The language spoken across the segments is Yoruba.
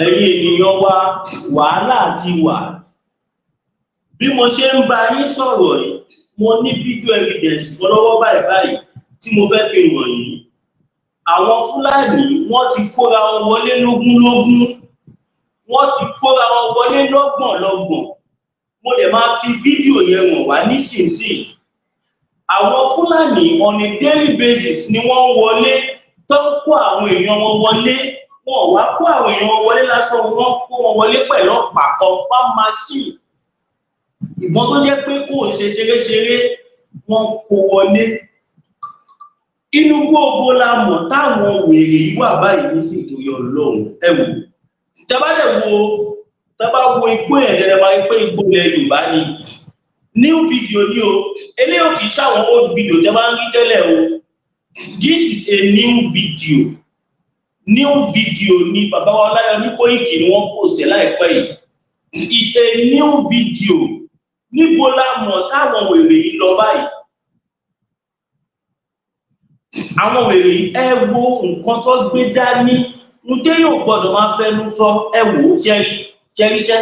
ẹ̀yin ènìyàn wa wàhálà ti wà. Bí mo ṣe ń bá yín sọ̀rọ̀ yìí, mo ní video evidence kan lọ́wọ́ báyìí tí mo fẹ́ fi hàn yín. Àwọn Fúlàní wọ́n ti kóra wọn wọlé lógúnlógún, wọ́n ti kóra wọn wọlé lọ́gbọ̀nlọ́gbọ̀n. Mo dẹ̀ máa fi fídíò yẹn hàn wá nísinsìnyí. Àwọn Fúlàní on a daily basis ni wọ́n ń wọlé tó ń kó àwọn èèyàn wọn wọlé. Wọ́n wá kó àwọn èèyàn wọn wọlé lásán, wọ́n kó wọn wọlé pẹ̀lú ọ̀pá confam machine. Ìbọn tó jẹ́ pé kò ṣe ṣeréṣeré wọ́n kó wọlé. Inú gbogbo la mọ̀ táwọn wèrè yìí wà báyìí ní sí ìtòyọ̀ Ọlọ́run. Ẹ wò tẹ́bá wo igbó yẹn dẹ́rẹ́ máa ń pé igbó ilẹ̀ Yorùbá ni. New video ni o, eléyìí kì í ṣàwọn old video tẹ́ bá ń rí tẹ́lẹ̀ o. This is a new video. New video ni bàbá wa Ọláyọmí Kóìkì ni wọ́n post láìpẹ́ yìí. It's a new video. Níbo la mọ̀ táwọn wèrè yìí lọ báyìí? Àwọn wèrè yìí ẹ wo nǹkan tó gbé dání. Ǹjẹ́ yóò gbọ́dọ̀ máa fẹnu sọ ẹ wò ó ṣẹ́ríṣẹ́.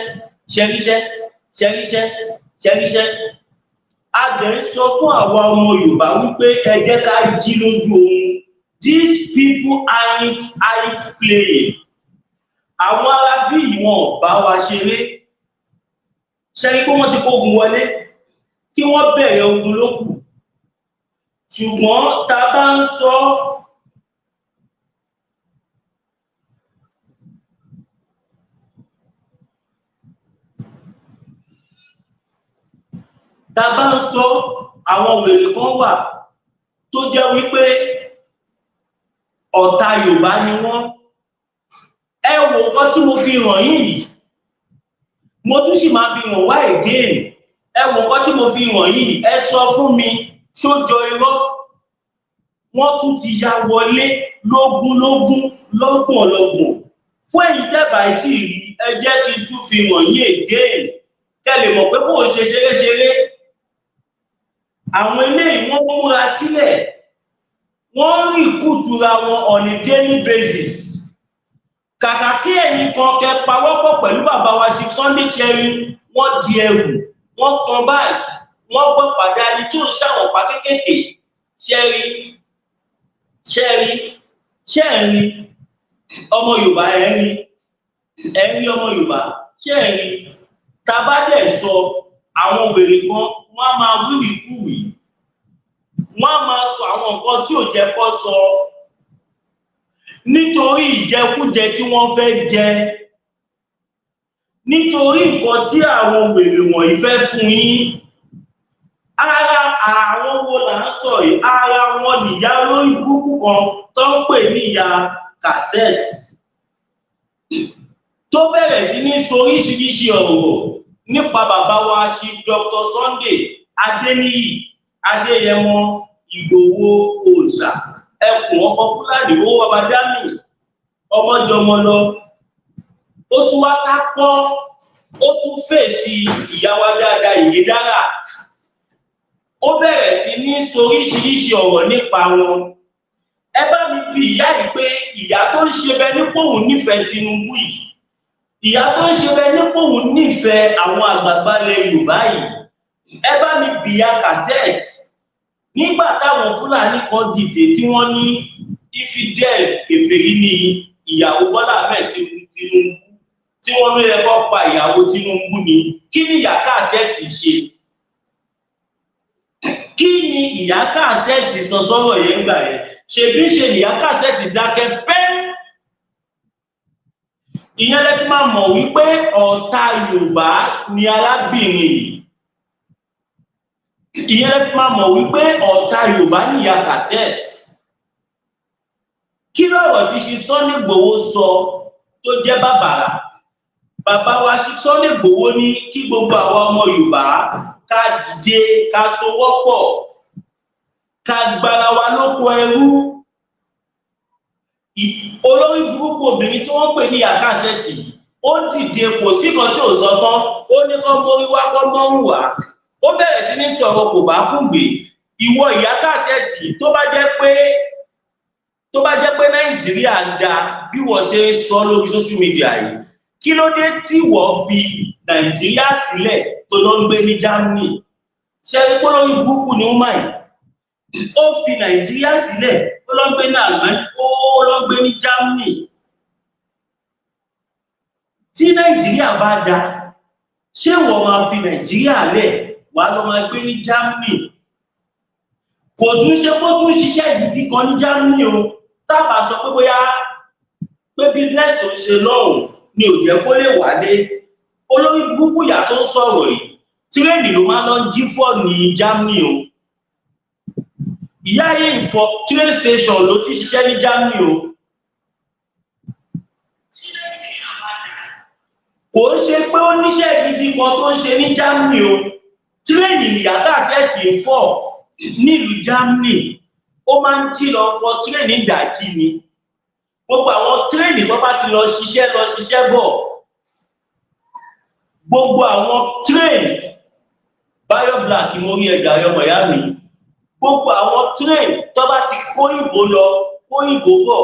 A dẹ̀ ń sọ fún àwa ọmọ Yorùbá wípé ẹ jẹ́ ká jí lójú oorun. These people aren't playing. Àwọn arábí yìí wọn ò bá wa ṣeré. Ṣẹ́rí pé wọ́n ti kógun wọlé kí wọ́n bẹ̀rẹ̀ ogun ló kù. Ṣùgbọ́n tá bá ń sọ àwọn wèrè kan wà tó jẹ́ wípé ọ̀tá Yorùbá ni wọ́n. Ẹ wo nǹkan tí mo fi hàn yìí, mo tún sì máa fi hàn wá again. Ẹ wo nǹkan tí mo fi hàn yìí, ẹ sọ fún mi ṣó jọ irọ́. Wọ́n tún ti ya wọlé lógúnlógún lọ́gbọ̀nlọ́gbọ̀n. Fún ẹ̀yin tẹ́bà tí rí, ẹ jẹ́ kí n tún fi hàn yín again kẹ́ lè mọ̀ pé kò ṣe ṣeréṣeré. Àwọn eléyìí wọ́n múra sílẹ̀, wọ́n rí kùtùra wọn on a daily basis. Kàkà kí ẹ̀yin kan kẹ́ pawọ́pọ̀ pẹ̀lú bàbá wa Chief Sunday Cherry, wọ́n di ẹrù, wọ́n kan báàgì, wọ́n gbọ́ pàdé ẹni tí ó ń ṣàwọn pa kéékèèké. Ṣẹ́ẹ̀rí ọmọ Yorùbá ẹ̀rí ọmọ Yorùbá ṣẹ́ẹ̀rí. Tá bá dẹ̀ sọ àwọn wèrè kan, wọ́n á máa wíwìkúwì, wọ́n á máa sọ àwọn nǹkan tí ò jẹ́ kó sọ nítorí ìjẹkújẹ tí wọ́n fẹ́ jẹ, nítorí nǹkan tí àwọn wèrè wọ̀nyí fẹ́ fún yín. Ara àwọn wo là ń sọ yìí? Ara wọn nìyá lórí burúkú kan tó ń pè ní ìyá cassette tó bẹ̀rẹ̀ sí ní sọ oríṣiríṣi ọ̀rọ̀ nípa bàbá wa Chief Dr. Sunday Adéníyì Adéyẹmọ Ìgbòho òòṣà ẹkùn ọkọ Fúlàní owó bàbá dámì ọmọjọmọ lọ. Ó tún wá tákọ́, ó tún fèsì ìyá wa dáadáa Ìyédára. Ó bẹ̀rẹ̀ sí ní sọ oríṣiríṣi ọ̀rọ̀ nípa wọn. Ẹ bá mi bi ìyá yìí pé ìyá tó ń ṣe bẹ nípò òun nífẹ̀ẹ́ Tinubu yìí, ìyá tó ń ṣe bẹ nípò òun nífẹ̀ẹ́ àwọn àgbààgbà ilẹ̀ Yorùbá yìí, ẹ bá mi bi ìyá cassette. Nígbà táwọn Fúlàní kan dìde tí wọ́n ní infidel kèfèrí ni ìyàwó Bọ́lá Ahmed Tinubu, tí wọ́n ló yẹ kó pa ìyàwó Tinubu ni, kí ni ìyá cassette ṣe? Kí ni ìyá cassette sọ sọ́rọ̀ yẹn gbà yẹn? Ṣebí ṣe ìyá cassette dákẹ́ pẹ́. Ìyẹn lẹ fi máa mọ̀ wípé ọ̀tá Yorùbá ni arábìnrin yìí. Ìyẹn lẹ fi máa mọ̀ wípé ọ̀tá Yorùbá ni ìyá cassette. Kí lọ̀rọ̀ tí Chief Sunday Igboho sọ tó jẹ́ bàbàrà? Bàbá wa Chief Sunday Igboho ní kí gbogbo àwa ọmọ Yorùbá ká dìde, ká sowọ́pọ̀, ká gbára wa lóko ẹrú. Olórí burúkú obìnrin tí wọ́n pè ní ìyá cassette yìí, ó dìde kò sí kan tí ò sọ tán, ó ní kán mórí wá kán mọ́rùn wá. Ó bẹ̀rẹ̀ sí ní sọ̀rọ̀ kò bá kùngbé. Ìwọ ìyá cassette yìí tó bá jẹ́ pé tó bá jẹ́ pé Nàìjíríà dá bí wọ́n ṣe sọ lórí social media yìí, kí ló dé tí wọ́n fi Nàìjíríà sílẹ̀ tó lọ ń gbé ní Germany? Ṣé pé lórí burúkú ni ó máa yìí? Ó fi Nàìjíríà sílẹ̀ ó lọ ń gbé ní Àlùmánì, ó lọ ń gbé ní Germany. Tí Nàìjíríà bá dá, ṣé wọ́n máa fi Nàìjíríà lẹ̀ wá lọ máa gbé ní Germany? Kò tún ṣe kó tún ṣiṣẹ́ ìdí kan ní Germany o. Tábà sọ pé bóyá pé business tó ń ṣe lọ́hùn ni ò jẹ́ kó lè wálé. Olórí burúkú ìyá tó ń sọ̀rọ̀ yìí, tírèènì ló máa ń lọ jí fọ́ ní Germany o. Ìyá yìí fọ train station ló ti ṣiṣẹ́ ní Germany o. Kò ń ṣe pé ó níṣẹ́ gidi kan tó ń ṣe ní Germany o. Tírèènì ìyá kàṣẹ́ẹ̀tì ń fọ̀ nílùú Germany. Ó máa ń jí lọ fọ tírèènì ìdájí ni. Gbogbo àwọn tírèènì tó bá ti lọ ṣiṣẹ́ bọ̀. Gbogbo àwọn tírèènì Bayo Black mo rí ẹ̀dà ọmọ ìyá mi. Gbogbo àwọn tírèènì tó bá ti kó ìbò lọ, kó ìbò bọ̀,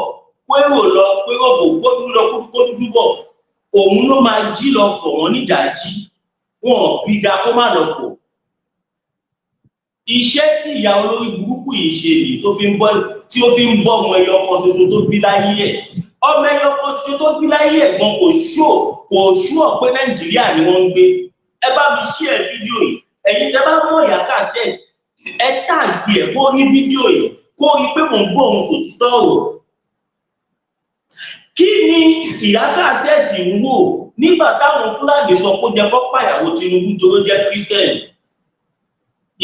kó èrò lọ, kó èrò bọ̀, kó dúdú lọ, kó dúdú bọ̀. Òun ló máa jí lọ fọ̀ wọ́n nídàájí. Wọn fi ga kó má lọ fọ̀. Iṣẹ́ tí ìyá olórí burúkú yìí ṣe yìí tí ó fi ń bọ́ ọmọ ẹyọ kan ṣoṣo tó bí láyé ẹ̀. Ọmọ ẹyọ kan ṣoṣo tó bí láyé ẹ̀ gan kò ṣúọ̀ pé Nàìjíríà ni wọ́n ń gbé. Ẹ bá mi share fídíò yìí. Ẹ̀yin tẹ́ bá mọ̀ ìyá cassette, ẹ tàgbé ẹ̀ kó rí fídíò yìí, kó rí pé mò ń gbọ́ òun sòtítọ́ ọ̀rọ̀. Kí ni ìyá cassette ń wò nígbà táwọn Fúlàní sọ pé ó jẹ́ kó pàyàwó Tinubu tó jẹ́ Christian?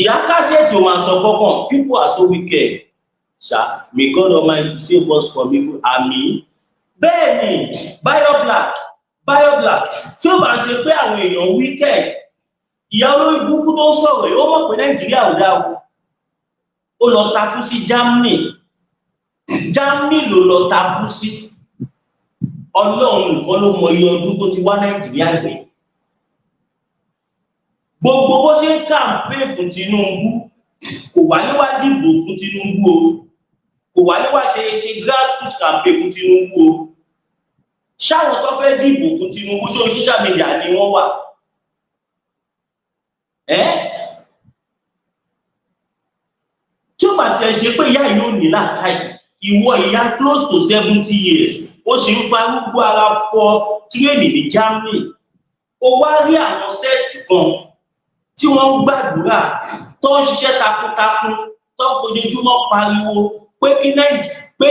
Ìyá cassette ò máa sọ kọ́kàn, people are so wicked. May God Almighty save us from evil. Àmín. Bẹ́ẹ̀ ni Bayo Black tí ó bá ń ṣe pé àwọn èèyàn wicked, ìyá olórí burúkú tó ń sọ̀rọ̀ yìí ó mọ̀ pé Nàìjíríà ò dá o. Ó lọ takú sí Germany ló lọ takú sí. Ọlọ́run nìkan ló mọ iye ọdún tó ti wá Nàìjíríà gbé. Gbogbo bó ṣe ń campaign fún Tinubu kò wá níwá dìbò fún Tinubu o. Kò wá níwá ṣe grassroots campaign fún Tinubu o. Ṣáwọn tó fẹ́ dìbò fún Tinubu ṣó social media ni wọ́n wà. Tí ó bá tiẹ̀ ṣe pé ìyá yìí ò ní làákàyè, ìwọ ìyá close to 70 years, ó sì ń fa arúgbó ara fọ tírèènì ní Germany. Ó wá rí àwọn sẹ́ẹ̀tì kan tí wọ́n ń gbàdúrà, tó ń ṣiṣẹ́ takuntakun, tó ń fojoojúmọ́ pariwo pé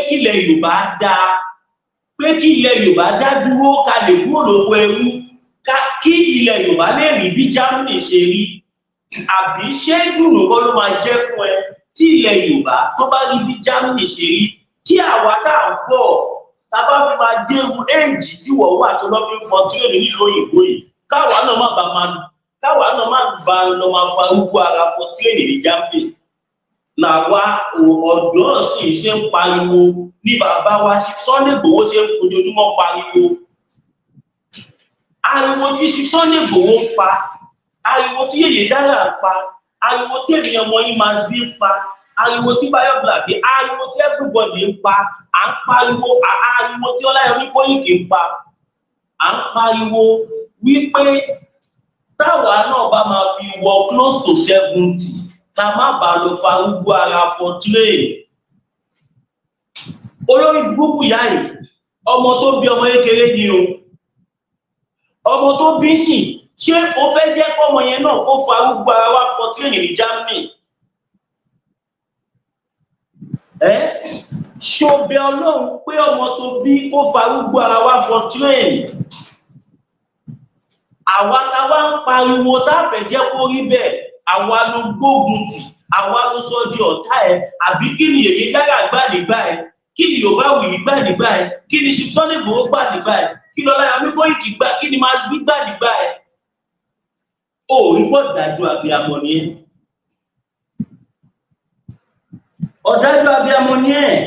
kí ilẹ̀ Yorùbá dáa, pé kí ilẹ̀ Yorùbá dá dúró ká lè kúrò lóko ẹrú, kí ilẹ̀ Yorùbá lè rí bí Germany ṣe rí. Àbí ṣé dùnú kọ́ ló máa jẹ́ fún ẹ tí ilẹ̀ Yorùbá tó bá rí bí Germany ṣe rí, kí àwa tá à ń bọ̀ tá bá fi máa dérú éèjì tí wọ́n wà tó lọ́ fi ń fọ tírèènì nílùú òyìnbó yìí, káwa náà má ba lọ máa fa arúgbó ara fọ tírèènì ní Germany. Làwa ọ̀dọ́ sì ṣe ń pariwo ní bàbá wa Sunday Igboho ṣe ń fojoojúmọ́ pariwo. Ariwo tí Sunday Igboho ń pa, ariwo tí Yèyé Dára ń pa, ariwo tí èmi ọmọ yìí máa bí ń pa, ariwo tí Bayo Black, ariwo tí everybody ń pa, à ń pariwo, ariwo tí Ọláyọmí Kóyìkì ń pa, à ń pariwo wípé táwa náà bá máa fi wọ close to 70 ká má bàa lọ fa arúgbó ara fọ tírèènì. Olórí burúkú ìyá yìí, ọmọ tó bí ọmọ kékeré ni o. Ọmọ tó bí sì, ṣé o fẹ́ jẹ́ kọ́mọ yẹn náà kó fa arúgbó ara wá fọ tírèènì ní Germany? Ṣó bẹ Ọlọ́run pé ọmọ tó bí kó fa arúgbó ara wá fọ tírèènì? Àwa tá wá ń pariwo tá fẹ́ jẹ́ kó rí bẹ́ẹ̀, àwa ló gbógun tì, àwa ló sọ di ọ̀tá ẹ̀. Àbí kí ni Yèyé Dára gbà nígbà ẹ̀? Kí ni Yorùbáwùyí gbà nígbà ẹ̀? Kí ni Sunday Igboho gbà nígbà ẹ̀? Kí ni Ọláyọmí Kóyìkì gbà? Kí ni Mazi gbà nígbà ẹ̀? Ó rí bọ́ dájú abiyamọ ni ẹ̀. Ọ̀dájú abiyamọ ni ẹ̀.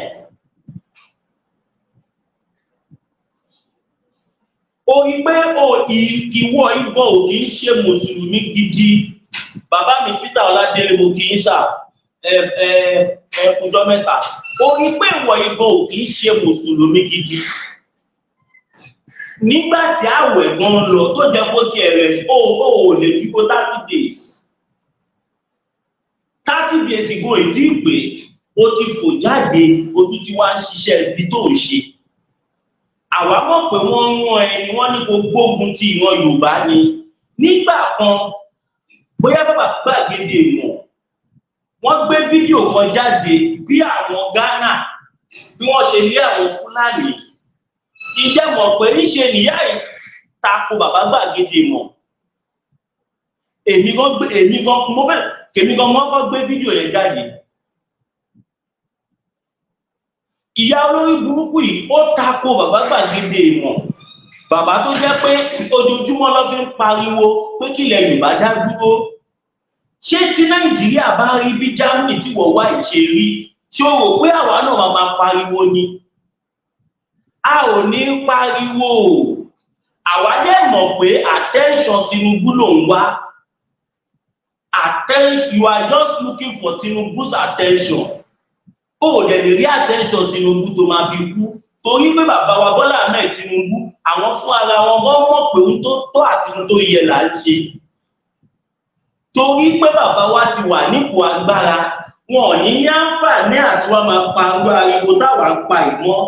Ó rí pé ìwọ ìbọn ò kì í ṣe mùsùlùmí gidi. Bàbá mi Peter Ọládélé mo kì í sà ẹkùnjọ́ mẹ́ta. orí pé ìwọ ìbọn ò kì í ṣe mùsùlùmí gidi nígbà tí àwẹ̀ gan lọ tó jẹ́ kó ti ẹ̀rẹ̀ ó lè dúró 30 days 30 days ìgò ìdí ìpè ó ti fò jáde ó tún ti wá ń ṣiṣẹ́ ibi tó ń ṣe àwa mọ̀ pé wọ́n ń rán ẹni wọ́n ní kó gbógun ti ìran Yorùbá ni nígbà kan bóyá bàbá gbàgede mọ̀ wọ́n gbé fídíò kan jáde bí àwọn Ghana bí wọ́n ṣe lé àwọn Fulani ìjẹ́ mọ̀ pé níṣe nìyá yìí tako bàbá gbàgede mọ̀ èmi gan mọ́ kọ́ gbé fídíò yẹn jáde ìyá olórí burúkú yìí ó tako bàbá gbàgede mọ̀ bàbá tó jẹ́ pé ojoojúmọ́ ló fi ń pariwo pé kílẹ̀ Yorùbá dá dúró ṣé tí Nàìjíríà bá rí bí Germany tí wọ́n wá ìṣe rí tí ó rò pé àwa náà máa pariwo ni a ò ní pariwo àwa dẹ̀ mọ̀ pé attention Tinubu ló ń wá attention you are just looking for Tinubu's attention ó dẹ̀ lè rí attention Tinubu tó máa fi kú torí pé bàbá wa Bọ́lá Ahmed Tinubu àwọn fún ara wọn gbọ́ mọ̀ pé ohun tó tọ́ àti ohun tó yẹ là ń ṣe torí pé bàbá wa ti wà nípò agbára wọn ò ní àǹfààní àti wá máa pariwo ariwo táwa ń pa ìmọ̀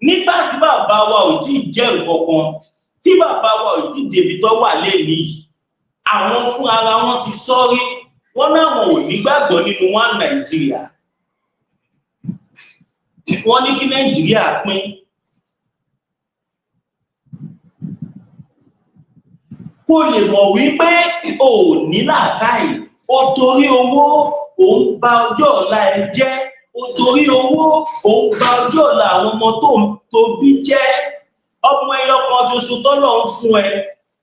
nígbà tí bàbá wa ò tí ì jẹ́ nǹkan kan tí bàbá wa ò tí ì débi tó wà lẹ́nu yìí àwọn fún ara wọn ti sọ́rí wọn náà wọn ò nígbàgbọ́ nínú wọn Nàìjíríà wọ́n ní kí Nàìjíríà pín kó lè mọ̀ wípé ò ní làákàyè ó torí owó òun bà ọjọ́ ọ̀la ẹ jẹ́ ó torí owó òun bà ọjọ́ ọ̀la àwọn ọmọ tó bí jẹ́ ọmọ ẹyọ kan ṣoṣo tọ́lọ̀ ń fún ẹ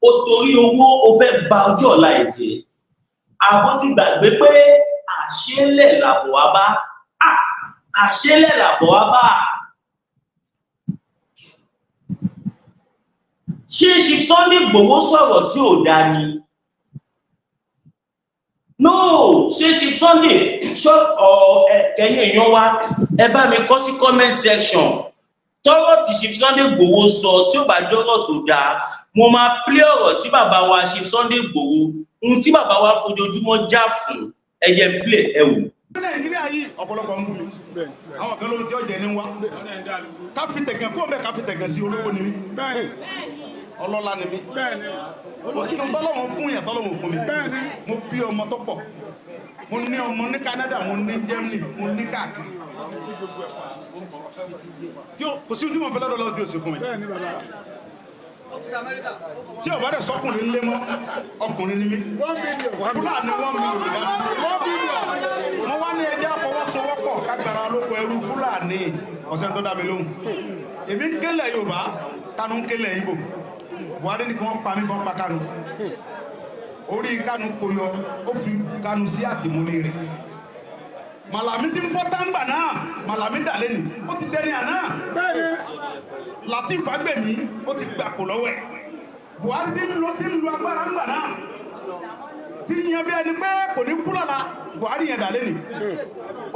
ó torí owó ó fẹ́ bà ọjọ́ ọ̀la ẹ jẹ́ àbó ti gbàgbé pé àṣélẹ̀ làbọ̀ wá bá àṣélẹ̀ làbọ̀ wá bá ṣé Sunday Igboho sọ̀rọ̀ tí ò dá ni no ṣé Sunday kẹyìn èèyàn wá ẹ bá mi kọ sí comment section tọ́rọ̀ tí Sunday Igboho sọ tí ó bá jọ́rọ̀ tó dáa mo máa play ọ̀rọ̀ tí bàbá wa Sunday Igboho ohun tí bàbá wa fojoojúmọ́ já fún ẹjẹ play ẹ wò. Nàìjíríà yìí ọ̀pọ̀lọpọ̀ ń bú mi àwọn kan lóhun tí ó jẹ ní wá ká fi tẹ̀gàn kó mẹ́ ká fi tẹ̀gàn sí olówó ni mí ọlọ́lá ni mí mo sùn tọ́lọ́wọ́n fún yẹn tọ́lọ́wọ́n fún mi mo bí ọmọ tó pọ̀ mo ní ọmọ ní Canada mo ní Germany mo ní káàkiri tí kò sí ojú mọ̀ fẹ́ lọ́dọ̀ lọ́wọ́ tí ó sì fún mi tí ọba rẹ̀ sọ́kùnrin lé mọ́ ọkùnrin ni mí Fúlàní 1 million mo wá ní ẹjẹ́ àfọwọ́sowọ́pọ̀ kágbára olóko ẹrú Fúlàní ọ̀sẹ̀ tó dá mi lóhùn èmi ń kélé Yorùbá Kánú ń kélé Ìgbò Buhari ní kí wọ́n pa mí kọ́ pa Kánú orí Kánú kò yọ ó fi Kánú sí àtìmúlé rẹ̀ Màlàmí tí ń fọ́ táǹgbà náà Màlàmí dà lẹ́nu ó ti dẹni àná Latif Fagbemi ó ti gbàpò lọ́wọ́ ẹ̀ Buhari tí ń lu agbára ńgbà náà tí yan bí ẹni pé kò ní kú lọ́la Buhari yẹn dà lẹ́nu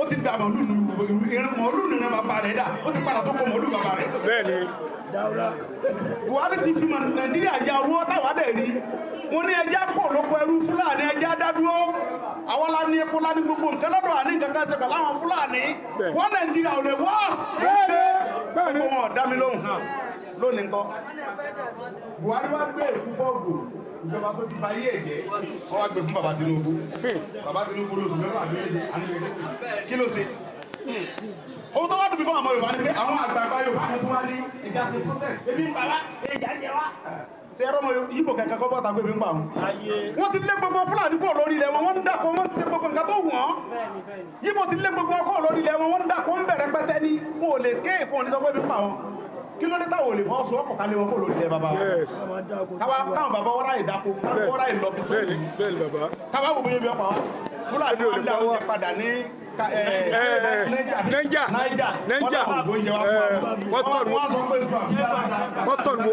ó ti dà mọ̀lú nínú bàbá rẹ̀ dà ó ti padà tó kọ mọ̀lú bàbá rẹ̀. Buhari ti fi Nàìjíríà ya owó táwa dẹ̀ rí mo ní ẹja kó lóko ẹrú Fúlàní ẹja dádúró àwọn la ní epo la ní gbogbo nǹkan lọ́dọ̀ àní nǹkan kan ṣe pẹ̀lú àwọn Fúlàní wọ́n Nàìjíríà ò lè wọ́ bẹ́ẹ̀ wọn ọ̀dá mi lóhùn lónìí nǹkan Buhari wá gbé èkú fọ́ọ̀gù ìjọba tó ti ba yé ẹ̀jẹ̀ wọ́n wá gbé fún bàbá Tinubu lóṣù mẹ́fà méje kí ló ṣe ohun tó wá dùn bí fún àwọn Yorùbá ni pé àwọn àgbààgbà Yorùbá kan tó wá ní ìjà sí protest ebi ń bàbá ìjà jẹ wá ṣe ẹ̀rọ ọmọ Ìgbò kẹ̀kẹ́ kọ́ bọ́ta pé ebi ń bà wọn. Wọ́n ti lé gbogbo Fúlàní kúrò lórí ilẹ̀ wọn wọ́n ń dàkọ́ wọ́n ti ṣe gbogbo nǹkan tó wù wọ́n. Ìgbò ti lé gbogbo kúrò lórí ilẹ̀ wọn wọ́n ń dàkọ́ ń bẹ̀rẹ̀ pẹ́tẹ́ ní wọn ò lè ké èkó ní sọ pé ebi ń bà wọn. Kí ló dé táwọn ò lè fọ́ sọ ọkọ̀ kálé wọn kúrò lórí ilẹ̀ bàbá wọn. Káwọn bàbá wọ́n ráyè dáko káwọn ráyè lọ bí káwọn wò bóyá bí ọkọ̀ wa Fúlàní wọn dá oúnjẹ padà ní Niger wọ́n tọ̀nù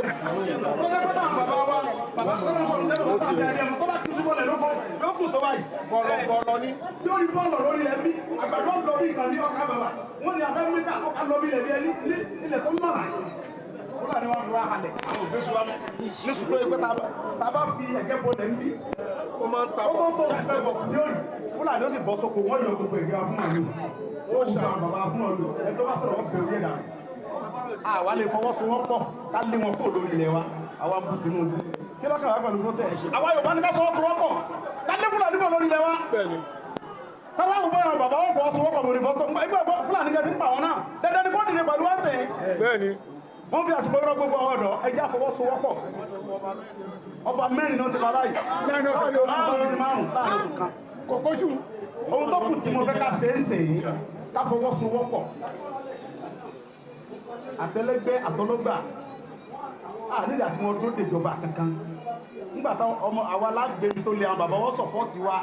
bàbá tó náà bọ̀ nílẹ̀ bàbá àti àjẹmọ tó bá tún bọ́ọ̀lù lókun tó báyìí bọ̀lọ̀ ni tí ó rí bọ́ọ̀lù lórí rẹ̀ bí àgbàdo ń lọ bí ìgbà ní ọkà bàbá wọ́n ní abẹ́ mẹ́ta ọkà lọ bí ilẹ̀ bí ilẹ̀ tó ń lọ́ra Fulani wọn fi wá halẹ̀ àwọn òfin sùn wá mọ́ ní sùtò ìpẹ́ tá a bá fi ẹ̀gẹ́ bọ̀ lẹ́ ń bí ó máa ń ta ó tó fi fẹ́ bọ̀ ní òrì Fulani ó sì bọ́ sóko wọ́n yọ gbogbo ẹ̀gẹ́ fún àlù ó ṣe àwọn bàbá fún ọlù ẹ̀ tó bá sọ̀rọ̀ wọn bẹ̀rù yẹn dà àwa lè fọwọ́sowọ́pọ̀ ká lé wọn kó lórí ilẹ̀ wa àwa ń bú Tinubu kí lọ́kàn wá pẹ̀lú protest àwa Yorùbá ní ká fọwọ́sowọ́pọ̀ ká lé Fulani kó lórí ilẹ̀ wa káwá wò báyọ̀ bàbá wọn fọwọ́sowọ́pọ̀ lórí fọ́tọ̀ ẹgbẹ́ Fulani kẹ́ ti ń pa wọn náà dandan ni kó dìde pẹ̀lú wọn tẹ̀ wọ́n fi àsìkò ìrọ̀ gbogbo àwọn ọ̀dọ́ ẹjẹ́ àfọwọ́sowọ́pọ̀ ọba mẹ́rin náà ti bá láyìí láàrin márùn-ún láàrin oṣù kan kòkóṣù ohun tó kù tí mo fẹ́ ká ṣe é ṣe yìí ká fọwọ́sowọ́pọ̀ àtẹlẹgbẹ́ àtọlọ́gbà nígbà tí wọ́n dóde ìjọba kankan nígbà táwọn ọmọ àwa lágbègbè tó lé àwọn bàbá wọn sọ̀pọ́ọ̀tì wa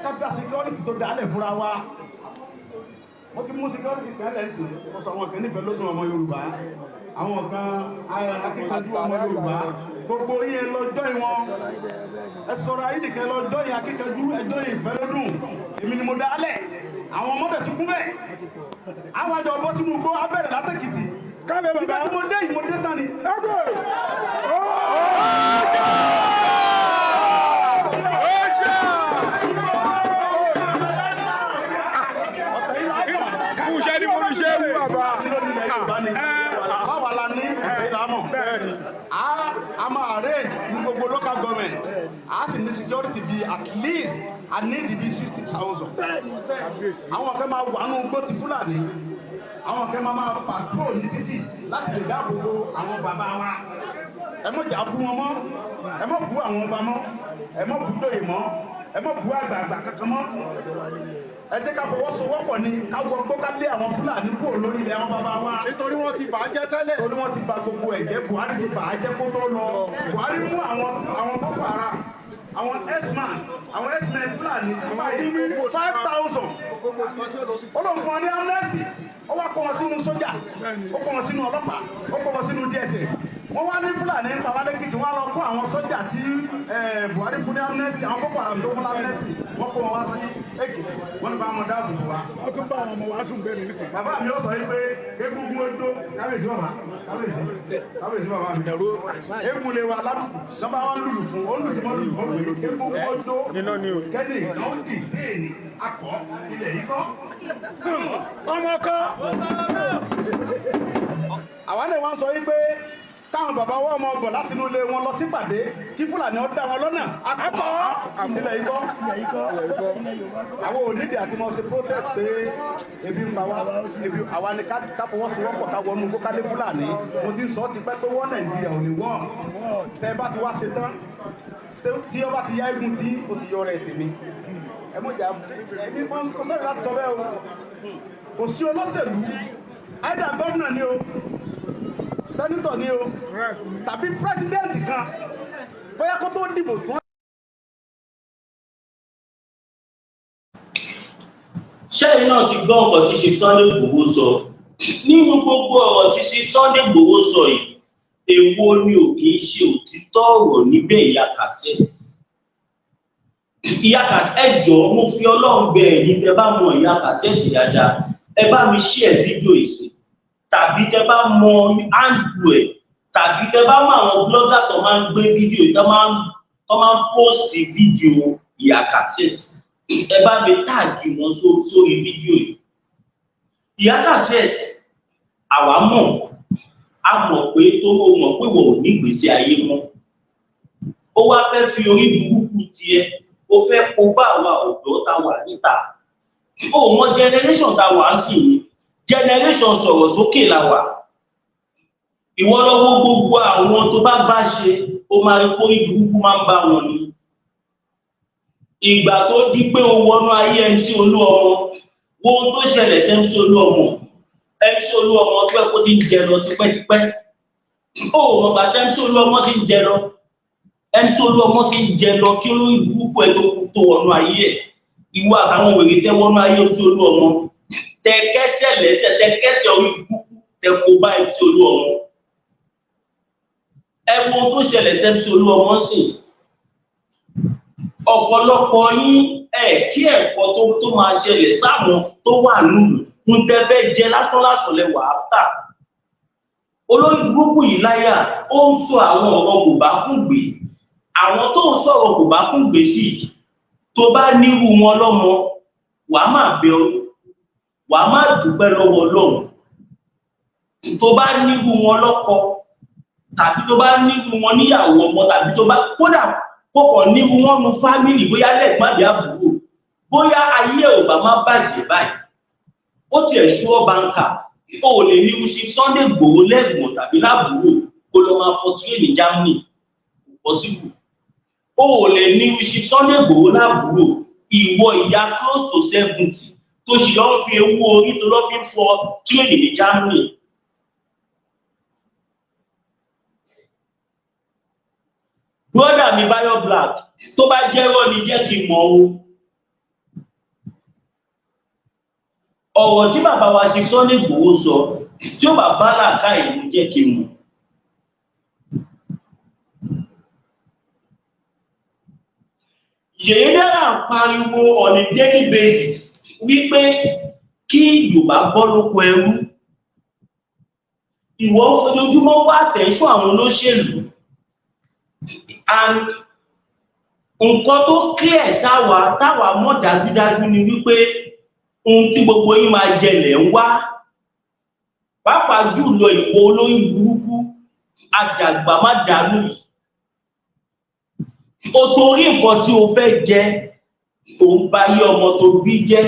kábíyà security tó dálẹ̀ fúnra wa mo ti mú security kan lẹ́sìn mo sọ àwọn kan nífẹ̀ẹ́ lódún ọmọ Yorùbá àwọn kan akíkanjú ọmọ Yorùbá gbogbo yín lọ́jọ́ ìwọ̀n ẹ sọ̀rọ̀ ayé nìkan lọ́jọ́ yìí akíkanjú ẹjọ́ yìí ìfẹ́ lódún èmi ni mo dálẹ̀ àwọn ọmọdé ti kún bẹ́ẹ̀ àwọn àjọ ọbọ̀ sínú gbó abẹ́rẹ́ látẹ̀kìtì ìgbà tí mo dé yìí mo dé tán ni. Báwa la ní ìdámọ̀ a máa arrange ní gbogbo local government a sì ní security bíi at least a need bíi 60,000. Àwọn kan máa wà nù gbó ti Fulani àwọn kan máa patrol ní títì láti lè dáàbò bo àwọn bàbá wa ẹ mọ̀ jà bú wọn mọ́ ẹ mọ̀ bú àwọn ọba mọ́ ẹ mọ̀ bú dòye mọ́ ẹ mọ̀ bú àgbààgbà kankan mọ́ ẹ jẹ́ ká fọwọ́sowọ́pọ̀ ni ká wọ gbó ká lé àwọn Fulani kúrò lórí ilẹ̀ àwọn bàbá wa. nítorí wọ́n ti bà á jẹ́ tẹ́lẹ̀. nítorí wọ́n ti bà gbogbo ẹ̀jẹ̀ Buhari ti bà á jẹ́ kó tó lọ. Buhari mú àwọn Boko Haram àwọn x-man àwọn x-men Fulani báyìí 5,000 ó lọ fún ọ ní amnesty ó wá kó wọn sínú sójà ó kó wọn sínú ọlọ́pàá ó kó wọn sínú DSS wọ́n wá ní Fulani Babalẹ́kìtì wọ́n lọ kó àwọn sójà tí Buhari fún ní amnesty àwọn Boko Haram tó fún amnesty wọ́n kó wọn wá sí Èkìtì wọ́n ní bá wọn dáàbò bò wá. wọ́n tún bá àwọn ọmọ wa sùn bẹ́ẹ̀ nísìnyí. Bàbá mi ó sọ yìí pé egungun ojú kábíyèsí bàbá kábíyèsí bàbá mi egun lè wa ládùúgbò lọ́ba wọn lùlù fún ó lù sí mọ́ lùlù fún egungun ojú kẹ́lẹ́ ìnáwó dìde ní akọ ilẹ̀ yìí kọ́. ọmọ kan. àwa náà wọ́n sọ yìí pé káwọn bàbá wọ́n ọmọ ọgbọ̀n láti inú ilé wọn lọ sípàdé kí Fúlàní ó dá wọn lọ́nà akọ àtìlẹ̀ ikọ́ àwọn onídìí àti mọ̀ sí protest pé ebi ń pa wá ebi àwa ni ká fọwọ́sowọ́pọ̀ ká wọnú kó kálé Fúlàní mo ti sọ ti pẹ́ pé wọ́n Nàìjíríà ò ní wọ́n tẹ́ bá ti wá ṣe tán tí ọba ti yá igun tí ó ti yọ rẹ̀ tèmi ẹ mọ̀ jà ẹni kò sọ̀rọ̀ láti sọ bẹ́ẹ̀ o kò sí olóṣèlú either gómìnà ni o sẹ́nitọ̀ ni o tàbí pírẹsidẹ́ǹtì kan bóyá kó tó dìbò tún. ṣẹ́yìn náà ti gbọ́ ọ̀rọ̀ tí ṣe Sunday Igboho sọ nínú gbogbo ọ̀rọ̀ tí ṣe Sunday Igboho sọ yìí èwo ni ò kì í ṣe òtítọ́ ọ̀rọ̀ níbẹ̀ ìyá cassette ẹ jọ̀ọ́ mo fi Ọlọ́run bẹ̀ ẹ̀yin tẹ́ bá mọ ìyá cassette dáadáa ẹ bá mi share fídíò ìsìn tàbí tẹ́ bá mọ handle ẹ̀ tàbí tẹ́ bá mọ àwọn blogger tó máa ń gbé fídíò tó máa ń post fídíò ìyá cassette ẹ bá mi táàgì wọn sórí fídíò yìí ìyá cassette àwa a mọ̀ pé tó o mọ̀ pé wọ́n ò ní ìgbésí ayé mọ́ ó wá fẹ́ fi orí burúkú tiẹ̀ ó fẹ́ kó bá àwa ọ̀dọ́ tá wà níta ó mọ generation tá wà sí yìí generation sọ̀rọ̀ sókè la wà ìwọ lọ́wọ́ gbogbo àwọn tó bá ṣe ó máa rí pórí burúkú máa ń bá wọn ni ìgbà tó di pé ó wọnú ayé MC Olúọmọ wo ohun tó ṣẹlẹ̀ sí MC Olúọmọ MC Olúọmọ tó ẹ̀ kó ti ń jẹ lọ tipẹ́tipẹ́ ó mọ̀ bàtà MC Olúọmọ ti ń jẹ lọ MC Olúọmọ ti ń jẹ lọ kí olórí burúkú ẹ̀ tó wọnú ayé ẹ̀ ìwọ àtàwọn wèrè tẹ́ wọnú ayé MC Olúọmọ tẹ kẹsẹ̀ lẹ́sẹ̀ tẹ kẹsẹ̀ orí burúkú tẹ kó bá MC Olúọmọ ẹ̀wọ̀n tó ṣẹlẹ̀ sẹ́mísì Olúọmọ sìn ọ̀pọ̀lọpọ̀ yín kí ẹ̀kọ́ tó máa ṣẹlẹ̀ sáwọn tó wà nílùú ń tẹ́fẹ́ jẹ lásán lẹ́wà áfítà olórí burúkú yìí láyà ó ń sọ àwọn ọ̀rọ̀ kòbákùngbé àwọn tó ń sọ̀rọ̀ kòbákùngbé sí tó bá nírú wọn lọ́mọ wàá máa bẹ ọ wàá máa dúpẹ́ lọ́wọ́ Ọlọ́run tó bá nírú wọn lọ́kọ tàbí tó bá nírú wọn níyàwó ọmọ tàbí tó bá kódà kókò nírú wọn nu fámìlì bóyá lẹ́gbọ́n àbí àbúrò bóyá ayé ò bá má bàjẹ́ báyìí ó tiẹ̀ ṣú ọ báńkà ó lè ní uṣi Sunday Igboho lẹ́gbọ̀n tàbí lábúrò kó lọ máa fọ tírénì Germany possible ó lè ní uṣi Sunday Igboho lábúrò ìwọ ìyá close to 70 tó sì lọ fi ewu orí tó lọ fi fọ tírénì ní Germany. Brother mi Bayo Black tó bá jẹ́rọ́ ni jẹ́ kí n mọ̀ o ọ̀rọ̀ tí bàbá wa ṣe Sunday Igboho sọ tí ó bá bá làákà ìlú jẹ́ kí n mọ̀. Yèyé dára ń pariwo on a daily basis wípé kí Yorùbá bọ́ lóko ẹrú ìwọ fojoojúmọ́ wá attention àwọn olóṣèlú and nǹkan tó clear sáwà táwa mọ̀ dájúdájú ni wípé ohun tí gbogbo yín máa jẹlẹ̀ ń wá pàápàá jùlọ ìwọ olórí burúkú àdàgbà má dànù yìí o torí nǹkan tí o fẹ́ jẹ ò ń ba yé ọmọ tó bí jẹ́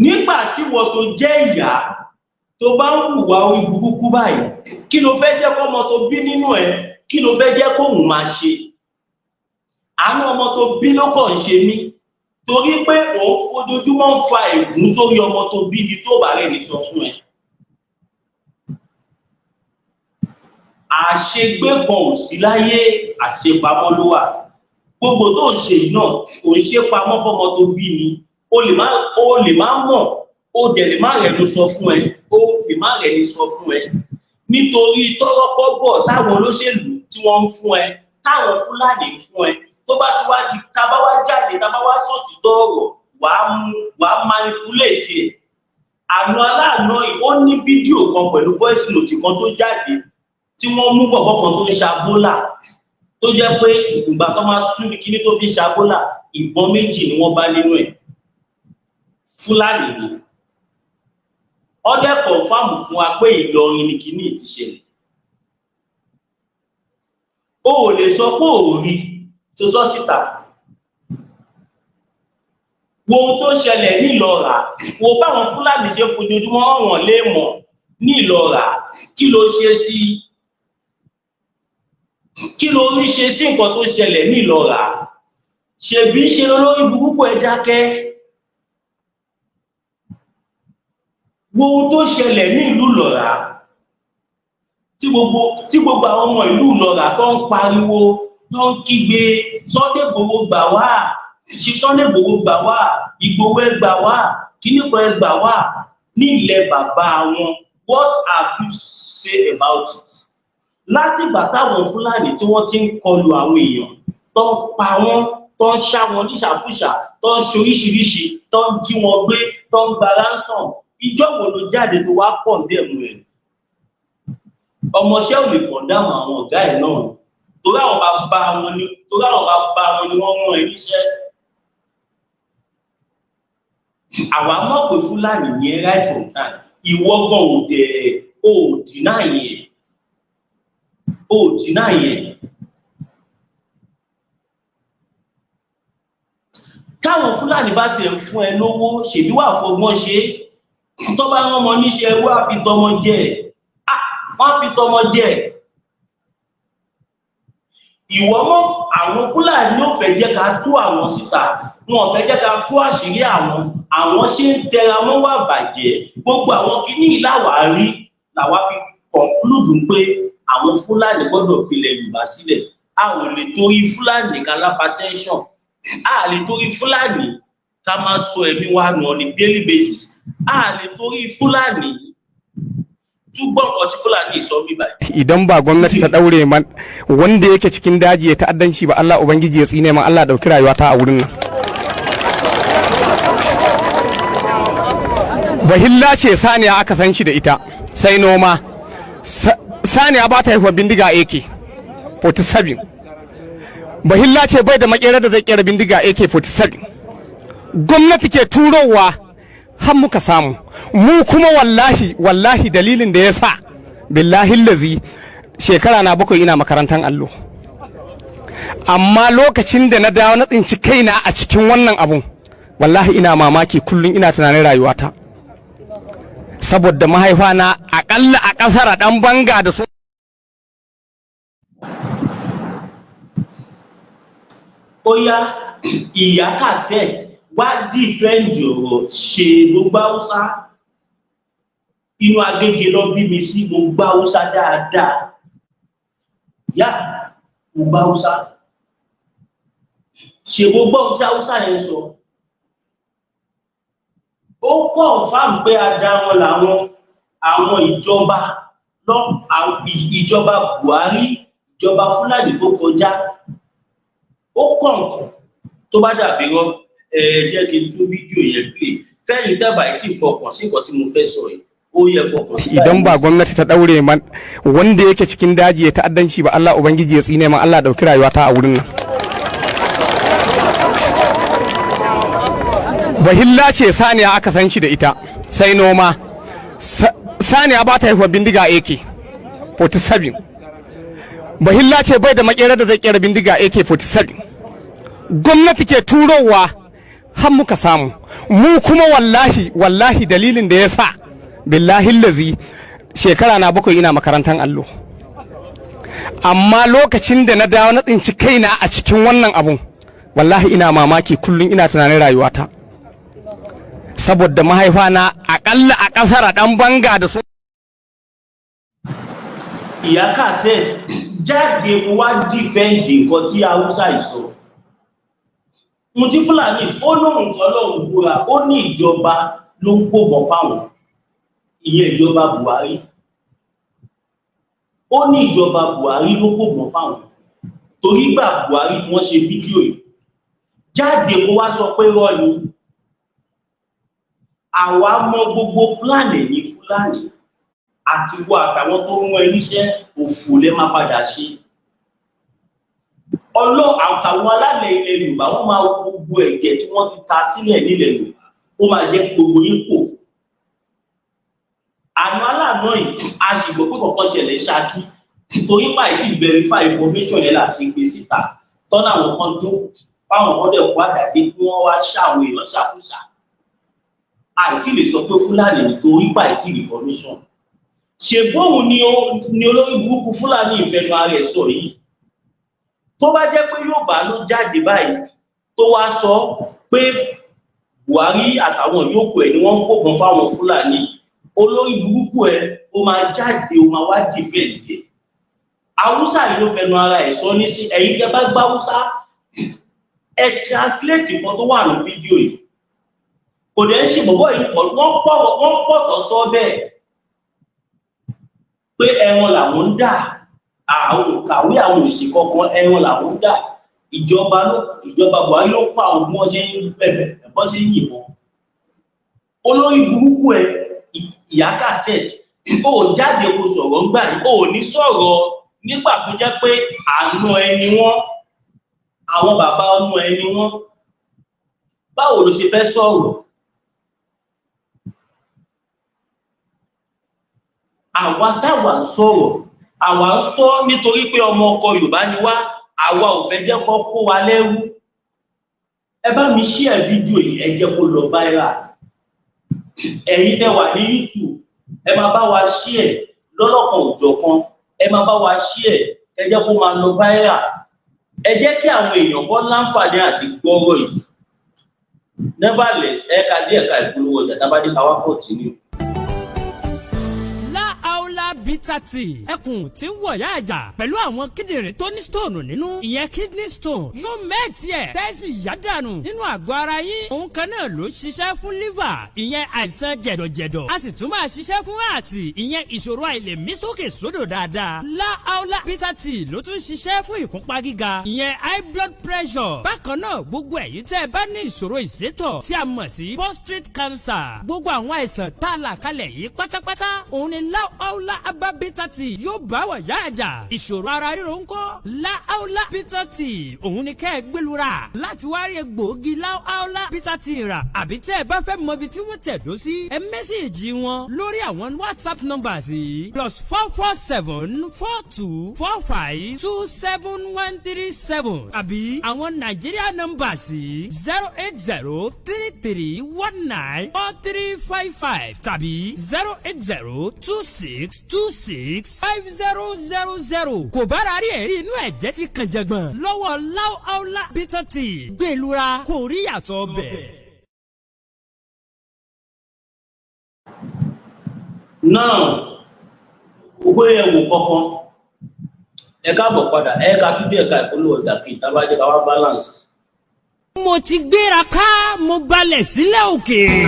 nígbà tí wọ́n tó jẹ́ ìyá tó bá ń hùwà orí burúkú báyìí kí ló fẹ́ jẹ́ kọ́mọ tó bí nínú ẹ̀ kí ló fẹ́ jẹ́ kóhùn máa ṣe àánú ọmọ tó bí ló kàn ń ṣe mí torí pé òun fojoojúmọ́ ń fa ègún sórí ọmọ tó bí ni tó bá rẹ̀ ní sọ fún ẹ. Àṣegbé kan ò sí láyé àṣepamọ́ ló wà gbogbo tó ń ṣe yìí náà kò ń ṣe pamọ́ fọmọ tó bí ni o lè má mọ̀ o dẹ̀ lè má rẹ̀ ló sọ fún ẹ o lè má rẹ̀ ní sọ fún ẹ nítorí tọ́rọ́kọ́bọ̀ táwọn olóṣèlú tí wọ́n ń fún ẹ táwọn Fúlàní ń fún ẹ tó bá ti wá di tábá wá jáde tábá wá sòtítọ́ ọ̀rọ̀ wàá manipulate ẹ̀ àná aláàánú yìí ó ní fídíò kan pẹ̀lú voice note kan tó jáde tí wọ́n mú bọ̀bọ̀ kan tó ń ṣàbólà tó jẹ́ pé ìgbà tó máa tún ní kíní tó fi ṣàbólà ìbọn méjì ni wọ́n bá nínú ẹ̀ Fúlàní ni ọdẹ kọ̀ọ̀fàmù fún wa pé Ìlọrin ni kíní ti ṣẹlẹ̀ o ò lè sọ pé ò rí sọsọ síta wo ohun tó ṣẹlẹ̀ ní Ìlọra wo báwọn Fúlàní ṣe fojoojúmọ́ ọ̀wọ̀n lé mọ̀ ní Ìlọra kí ló ṣe sí kí ló rí ṣe sí nǹkan tó ṣẹlẹ̀ ní Ìlọra ṣèbí ṣe lórí burúkú ẹ dákẹ́ wo ohun tó ṣẹlẹ̀ ní ìlú Ìlọra tí gbogbo àwọn ọmọ ìlú Ìlọra tó ń pariwo tó ń kígbe Sunday Igboho gbà wá ṣe Sunday Igboho gbà wá Igboho ẹ gbà wá kíníkan ẹ gbà wá ní ilẹ̀ bàbá wọn what have you say about it láti ìgbà táwọn Fúlàní tí wọ́n ti ń kọlù àwọn èèyàn tó ń pa wọ́n tó ń ṣá wọn níṣàkúṣà tó ń ṣe oríṣiríṣi tó ń jí wọn gbé tó ń gba ransom ìjọ wo ló jáde tó wá pọ̀ dẹ̀mú ẹ̀ ọmọọṣẹ́ ò lè pọ̀ dáàmú àwọn ọ̀gá ẹ̀ náà torí àwọn bàbá wọn ni wọ́n rán ẹ níṣẹ́ àwa mọ̀ pé Fúlàní yẹn right from time ìwọ gan ò dẹ̀ ò dínà yẹn káwọn Fúlàní bá ti ń fún ẹ lówó ṣèbí wà fọgbọ́n ṣe tó bá rán ọmọ níṣẹ́ ẹrú àfitọmọ jẹ wọ́n fi tọmọ jẹ ìwọ mọ̀ àwọn Fúlàní ò fẹ́ jẹ́ ká tú àwọn síta wọn ò fẹ́ jẹ́ ká tú àṣírí àwọn ṣe ń tẹra mọ́ wà bàjẹ́ gbogbo àwọn kìíní ìlàwárí làwa fi conclude pé àwọn Fúlàní gbọ́dọ̀ filẹ̀ Yorùbá sílẹ̀ a ò lè torí Fúlàní ká lápátẹ́ńṣọ̀n a lè torí Fúlàní ká máa sọ ẹ̀mí wa nù on a daily basis a lè torí Fúlàní Tuban wata Fulani so bi bai. Idan ba gwamnati ta daure man wanda yake cikin daji ya ta'addanci ba Allah ubangiji ya tsine man Allah dauki rayuwa ta a wurin nan. Bahilla ce saniya aka san shi da ita sai noma. Saniya ba ta haihuwa bindiga AK 47. Bahilla ce bai da makera da zai kera bindiga AK 47. Gwamnati ke turowa har muka samu mu kuma wallahi dalilin da ya sa billahi lazi shekara na 7 ina makarantar allo amma lokacin da na dawo na tsinci kaina a cikin wannan abun wallahi ina mamaki kullun ina tunanin rayuwata saboda mahaifa na akalla a kasar dan banga da su Oya ìyá cassette wá different ọ̀rọ̀ ṣe gbogbo Hausa inú Agége lọ bí mi sí gbogbo Hausa dáadáa yá gbogbo Hausa ṣe gbogbo ohun tí Hausa yẹn sọ ó confirm pé adarun làwọn àwọn ìjọba Buhari ìjọba Fulani tó kọjá ó confirm tó bá dàbí rọ jẹ́ kí n tún fídíò yẹn pé fẹ́yìn dábàá tí fọkàn sí nǹkan tí mo fẹ́ sọ yìí ó yẹ fọkàn sí. Idan ba gwamnati ta daure man wanda yake cikin daji ya ta'addanci ba Allah ubangiji ya tsine man Allah dauki rayuwa ta a wurin nan. Bahilla ce saniya aka san shi da ita sai noma. Saniya ba ta haihuwa bindiga AK 47. Bahilla ce bai da makera da zai kera bindiga AK 47. Gwamnati ke turowa har muka samu mu kuma wallahi dalilin da ya sa billahi lazi shekara na 7 ina makarantar allo amma lokacin da na dawo na tsinci kaina a cikin wannan abun wallahi ina mamaki kullun ina tunanin rayuwata saboda mahaifa na akalla a kasar dan banga da su ìyá cassette jáde kó wá defend nǹkan tí Hausa ìsọ mo ti Fulani ó lóhun tọ́lọ́hun búra ó ní ìjọba ló ń kóbọ̀ fáwọn ìyẹn ìjọba Buhari ó ní ìjọba Buhari ló kóbọ̀ fáwọn torí gbà Buhari wọ́n ṣe fídíò yìí jáde kó wá sọ pé rọ́ ni àwa mọ gbogbo plan ní Fulani àti wọ àtàwọn tó mú ẹ níṣẹ́ òfò lẹ máa padà ṣe àtàwọn alálẹ̀ ilẹ̀ Yorùbá wọ́n máa wo gbogbo ẹ̀jẹ̀ tí wọ́n ti ta sílẹ̀ nílẹ̀ Yorùbá ó máa jẹ́ gbogbo yípo àná aláàánú yìí a sì gbọ́ pé kọ̀ọ̀kan ṣẹlẹ̀ Ṣakí torí báyìí tí verify information yẹn láti gbé síta tọ́nà àwọn kan jókòó fáwọn kan dẹ̀ wá dàdé kí wọ́n wá ṣàwọn èèyàn ṣàkóṣà àìtí lè sọ pé Fulani nítorí báyìí tí information ṣègbóhùn ni olórí burúkú Fulani ìfẹnu ara ẹ̀ sọ yìí tó bá jẹ́ pé Yorùbá ló jáde báyìí tó wá sọ pé Buhari àtàwọn yòókù ẹ̀ ni wọ́n ń kógun fáwọn Fulani olórí burúkú ẹ̀ ó máa jáde ó máa wá dìfẹ̀ǹdì ẹ̀ Hausa yìí ló fẹnu ara ẹ̀ sọ ní sí ẹ̀yin tẹ́ bá gbá Hausa ẹ̀ translate nǹkan tó wà ní fídíò yìí kò dẹ̀ ń ṣe bọ̀bọ̀ yìí nìkan wọ́n pọ̀ tọ̀ sọ bẹ́ẹ̀ pé ẹran làwọn ń dà àwọn òkàwé àwọn òsì kankan ẹran làwọn ń dà ìjọba Buhari ló kọ́ àwọn bí wọ́n ṣe ń bẹ̀bẹ̀ bọ́n ṣe ń yìnbọn olórí burúkú ẹ ìyá cassette ó jáde kó sọ̀rọ̀ ńgbà yìí ó ní sọ̀rọ̀ nígbà tó jẹ́ pé àánú ẹni wọ́n àwọn bàbá ọmọ ẹni wọ́n báwo ló ṣe fẹ́ sọ̀rọ̀ àwa táwa ń sọ̀rọ̀ àwa ń sọ nítorí pé ọmọ ọkọ Yorùbá ni wá àwa ò fẹ́ jẹ́ kó kó wa lẹ́rú ẹ bá mi share fídíò yìí ẹ jẹ́ kó lọ viral ẹ̀yin tẹ́ wà ní YouTube ẹ máa bá wa share lọ́lọ́kan òjọ̀kan ẹ máa bá wa share ẹ jẹ́ kó máa lọ viral ẹ jẹ́ kí àwọn èèyàn kọ́ láǹfààní àti gbọ́rọ̀ yìí nevertheless ẹ̀ka díẹ̀ ká ìpolówó ọjà tábàdé káwá continue. bitter tea ẹkùn tí ń wọ̀yá àjà pẹ̀lú àwọn kíndìnrín tó ní stone nínú ìyẹn kidney stone yóò mẹ́ẹ̀tì ẹ̀ tẹ́sí yádànù nínú àgọ́ ara yín òun kan náà ló ṣiṣẹ́ fún liver ìyẹn àìsàn jẹ̀dọ̀jẹ̀dọ̀ a sì tún máa ṣiṣẹ́ fún ààtì ìyẹn ìṣòro àìlèmí sókè sódò dáadáa láàólà bitter tea ló tún ṣiṣẹ́ fún ìfúnpá gíga ìyẹn high blood pressure bákan náà gbogbo ẹ̀yin tẹ́ ẹ bá ní ìṣòro ìsétọ̀ tí a mọ̀ sí prostate cancer gbogbo àwọn àìsàn tá a là kalẹ̀ yìí pátápátá òun ni láàólà herbal bitter tea yóò bá wọ̀ yá àjà ìṣòro ara ríro ńkọ́ láàólà bitter tea òun ni kẹ́ ẹ gbẹlura láti wá rí egbòogi láàólà bitter tea rà àbí tẹ́ ẹ bá fẹ́ mọ ibi tí wọ́n tẹ̀dó sí ẹ mẹ́sẹ̀gì wọn lórí àwọn WhatsApp numbers yìí +44742452737 àbí àwọn Nigeria numbers yìí 08033194355 tàbí 08026265000 kò bára rí ẹ̀rí inú ẹ̀jẹ̀ ti kàn jẹ̀gbọ̀n lọ́wọ́ láàólà bitter tea gbẹ̀lura kò rí yàtọ̀ bẹ̀. náà owó ẹ̀wò kọ̀ọ̀kan ẹ káàbọ̀ padà ẹ̀ka kíbi ẹ̀ka ìpolówó ọjà kí ìtàbájẹ́ ká wá balance. mo ti gbéra ká mo balẹ̀ sílẹ̀ òkèèrè.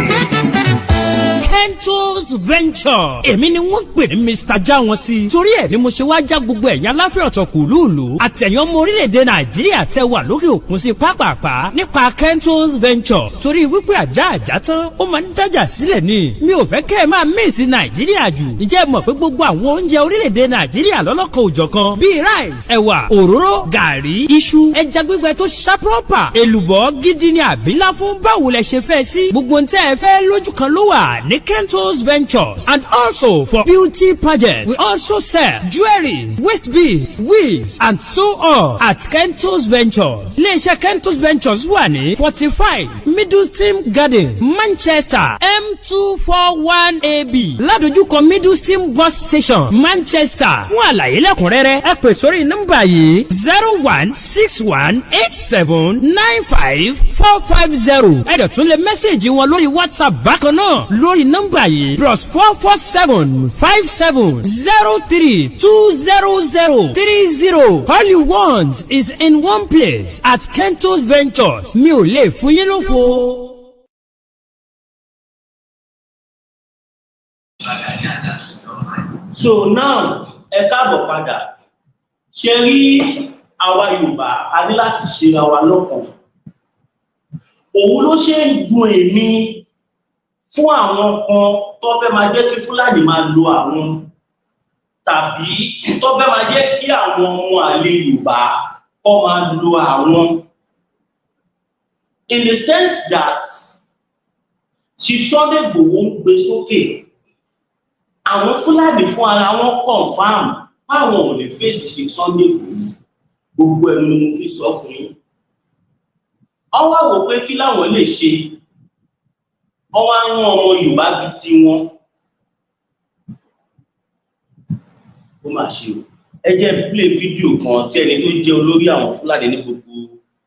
Kentos Venture. Èmi ni wọ́n pè ní Mr. Jáwọn sí. Torí ẹ̀ ni mo ṣe wá já gbogbo ẹ̀yà láfẹ́ ọ̀tọ̀ kùlùlù. Àtẹ̀yàn ọmọ orílẹ̀-èdè Nàìjíríà tẹ wà lókè òkun sí pápápá nípa Kentos Venture. Torí wípé àjá tán, ó máa ń dájà sílẹ̀ ni. Mi ò fẹ́ kẹ́ ẹ máa mísì Nàìjíríà jù. Ǹjẹ́ mọ̀ pé gbogbo àwọn oúnjẹ orílẹ̀-èdè Nàìjíríà lọ́lọ́kan òjọ̀kan bíi rice, ẹ̀wà, òróró, gàrí, iṣu, ẹja gbígbẹ tó ṣàpọ̀pà, èlùbọ́ gidi ni àbílá fún báwo lẹ ṣe fẹ́ sí. Gbogbo ń tẹ́ ẹ fẹ́ lójú kan ló wà ní Kentos Ventures. And also for beauty pageant, we also sell jewelries, waist beads, wigs, and so on at Kentos Ventures. Iléeṣẹ́ Kentos Ventures wà ní 45 Middleton Garden, Manchester, M241AB. Ládojúkọ Middleton Bus Station, Manchester. Fún àlàyé lẹ́kùnrẹ́rẹ́, ẹ pè sórí nọ́mbà yìí 0161879545. Ẹ dẹ̀ tún lè mẹ́sẹ̀gì wọn lórí WhatsApp bákan náà lórí nọ́mbà yìí +44757032030. All you want is in one place at Kentos Ventures. Mi ò lè fún yín lófo. So now ẹ káàbọ̀ padà ṣe rí àwa Yorùbá a ní láti ṣe ra wa lọ́kàn. Òun ló ṣe ń dùn èmi fún àwọn kan tó fẹ́ máa jẹ́ kí Fúlàní máa lo àwọn tàbí tó fẹ́ máa jẹ́ kí àwọn ọmọ àlè Yorùbá kó máa lo àwọn. In the sense that Chief Sunday Igboho ń gbé sókè, àwọn Fúlàní fún ara wọn confam báwọn ò lè fèsì Chief Sunday Igboho. Gbogbo ẹnu ni mo fi sọ fún yín. Wọ́n wá wò pé kí láwọn lè ṣe. Wọ́n wá rán ọmọ Yorùbá bí tí wọ́n. Ó máa ṣe o. Ẹ jẹ́ play fídíò kan tí ẹni tó jẹ́ olórí àwọn Fúlàní ní gbogbo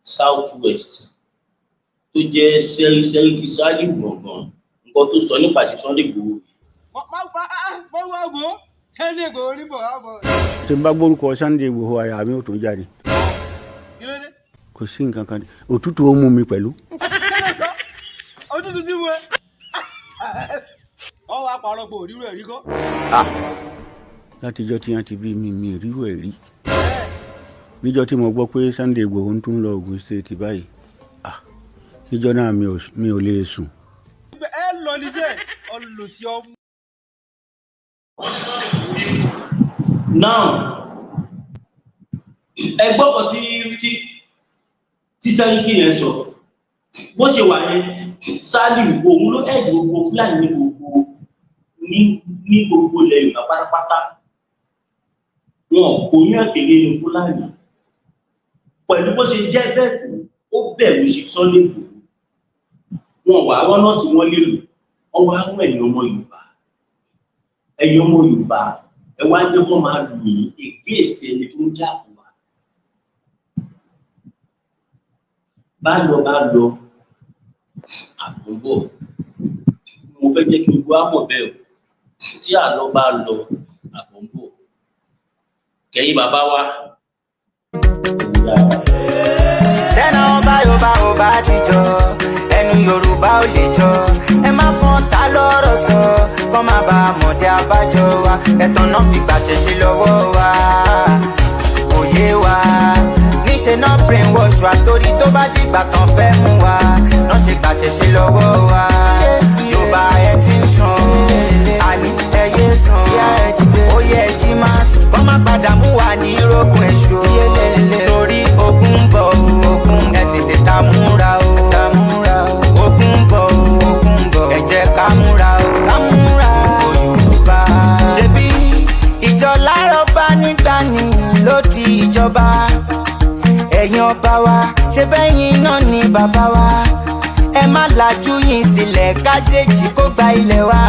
South West tó jẹ́ Sẹ́ríkì Sálíù gbọ̀ngàn nǹkan tó sọ nípa Chief Sunday Igboho. Tí n bá gbórúkọ Sunday Igboho àyà mi ò tó jáde. Kò sí nǹkan kan. Òtútù ó mú mi pẹ̀lú. Òtútù ti wọ. Wọ́n wá parọ́ pé òrírò ẹ̀rí kọ́. Látijọ́ tí wọ́n ti bí mi rírò ẹ̀ rí. Níjọ́ tí mo gbọ́ pé Sunday Igboho ń tún lọ Ògùn State báyìí. Níjọ́ náà mi ò lè sùn. Ẹ lọ níṣẹ́ olùsí ọmú. Now ẹgbọ́n kan tí Sẹ́ríkì yẹn sọ bó ṣe wà yẹn Sálíù òun ló ẹ̀dùn gbogbo Fúlàní ní gbogbo ilẹ̀ Yorùbá pátápátá. Wọn kò ní àkèrè ní Fúlàní pẹ̀lú bó ṣe jẹ́ bẹ́ẹ̀ tó ó bẹ̀rù Chief Sunday Igboho. Wọn wà rọ́nà tí wọ́n lérò wọ́n wá rún ẹ̀yin ọmọ Yorùbá ẹ wá jẹ́ kó máa lò yín against ẹni tó ń jà fún wa. Bá lọ àbúbọ̀ mo fẹ́ jẹ́ kí gbogbo àmọ̀ bẹ́ẹ̀ o tí àlọ́ bá lọ àkóńbò kẹ́yìn bàbá wa. tẹ́nà ọba ti jọ ẹnu Yorùbá ò lè jọ ẹ má fọ́n ta lọ́rọ̀ sọ kọ́ má ba mọ̀dé abájọ wa ẹ̀tàn náà fi gbàṣẹ ṣe lọ́wọ́ wa òye wa níṣẹ́ náà brain wash wa torí tó bá dìgbà kan fẹ́ mú wa náà ṣe gbàṣẹ ṣe lọ́wọ́ wa Yorùbá ẹ ti ń sùn àní ẹ yé sùn ó yẹ jí máa sùn kọ́ má padà mú wa ní rógùn èṣù torí ogun ń bọ̀ ẹ tètè ta múra o ogun ń bọ̀ ẹ jẹ́ ká múra o Yorùbá ṣebí ìjọ lárọ̀ bá nígbà ní ló di ìjọba ẹ̀yin ọba wa ṣe bẹ́yìn náà ni bàbá wa ẹ má lajú yín sílẹ̀ kájèjì kó gba ilẹ̀ wa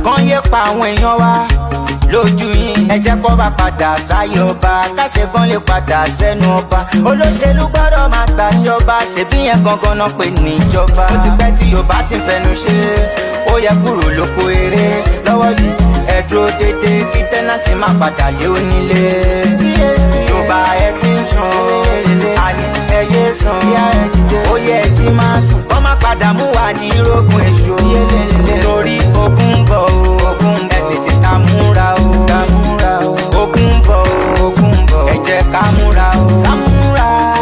kàn yé pa àwọn èèyàn wa lójú yín ẹ jẹ́ kó bá padà sáyé ọba káṣe kan lè padà sẹ́nu ọba olóṣèlú gbọ́dọ̀ máa gbàṣẹ ọba ṣebí yẹn gangan náà pè ní ìjọba ó ti pẹ́ tí Yorùbá ti fẹnu ṣe ó yẹ kúrò lóko eré lọ́wọ́ yìí ẹ dúró dédé kí tẹ́nàtì má padà lé onílé Yorùbá ẹ ti ń sùn àní ẹ yé sùn ó yẹ ẹ ti máa sùn kọ́ má padà mú wa ní rógùn èṣù torí ogun ń bọ̀ ẹ tètè ta múra o ogun ń bọ̀ ẹ jẹ́ ká múra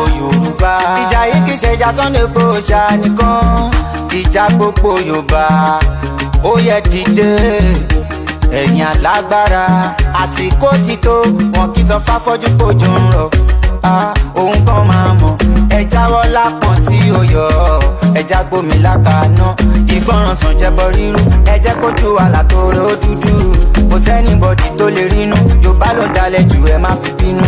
o Yorùbá ìjà yìí kì í ṣe ìjà Sunday Igboho ṣá nìkan ìjà gbogbo Yorùbá ó yẹ dìde ẹ̀yin alágbára àsìkò ti tó wọn kì í sọ fáfọ́jú pójú ń rọ̀ òun kan máa mọ̀ ẹ jáwọ́ lápọ̀n tí ó yọ ẹ já gbómi lákàánú ìgbọràn sàn jẹbọ rírú ẹ jẹ́ kójú àlàtòrò dúdú kò sẹ́nibọ̀dì tó lè rínú Yorùbá ló dalẹ̀ jù ẹ má fi bínú.